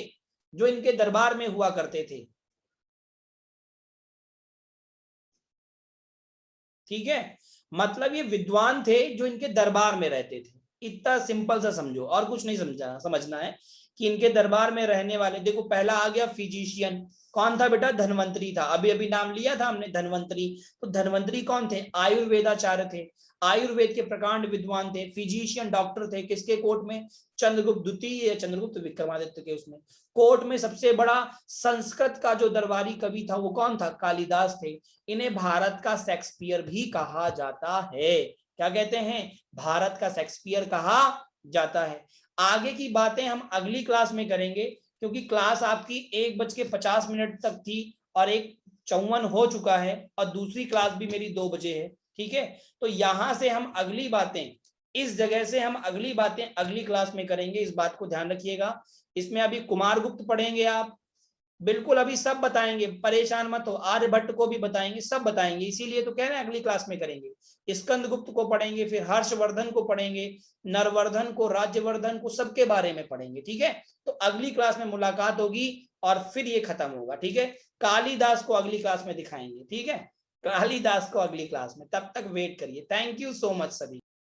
जो इनके दरबार में हुआ करते थे, ठीक है। मतलब ये विद्वान थे जो इनके दरबार में रहते थे। इतना सिंपल सा समझो, और कुछ नहीं समझना है कि इनके दरबार में रहने वाले, देखो पहला आ गया फिजिशियन, कौन था बेटा? धन्वंतरी था। अभी अभी नाम लिया था हमने, धन्वंतरी। तो धन्वंतरी कौन थे? आयुर्वेदाचार्य थे, आयुर्वेद के प्रकांड विद्वान थे। फिजिशियन डॉक्टर थे, किसके कोर्ट में? चंद्रगुप्त द्वितीय या चंद्रगुप्त विक्रमादित्य के उसमें कोर्ट में। सबसे बड़ा संस्कृत का जो दरबारी कवि था वो कौन था? कालिदास थे। इन्हें भारत का शेक्सपियर भी कहा जाता है। क्या कहते हैं? भारत का शेक्सपियर कहा जाता है। आगे की बातें हम अगली क्लास में करेंगे, क्योंकि क्लास आपकी 1:50 तक थी और 1:54 हो चुका है, और दूसरी क्लास भी मेरी 2 बजे है, ठीक है। तो यहां से हम अगली बातें, इस जगह से हम अगली बातें अगली क्लास में करेंगे, इस बात को ध्यान रखिएगा। इसमें अभी कुमारगुप्त पढ़ेंगे आप, बिल्कुल अभी सब बताएंगे, परेशान मत हो। आर्यभट्ट को भी बताएंगे, सब बताएंगे, इसीलिए तो कह रहे हैं अगली क्लास में करेंगे। स्कंदगुप्त को पढ़ेंगे, फिर हर्षवर्धन को पढ़ेंगे, नरवर्धन को, राज्यवर्धन को, सबके बारे में पढ़ेंगे, ठीक है। तो अगली क्लास में मुलाकात होगी और फिर ये खत्म होगा, ठीक है। कालिदास को अगली क्लास में दिखाएंगे, ठीक है, कालिदास को अगली क्लास में। तब तक वेट करिए। थैंक यू सो मच सभी।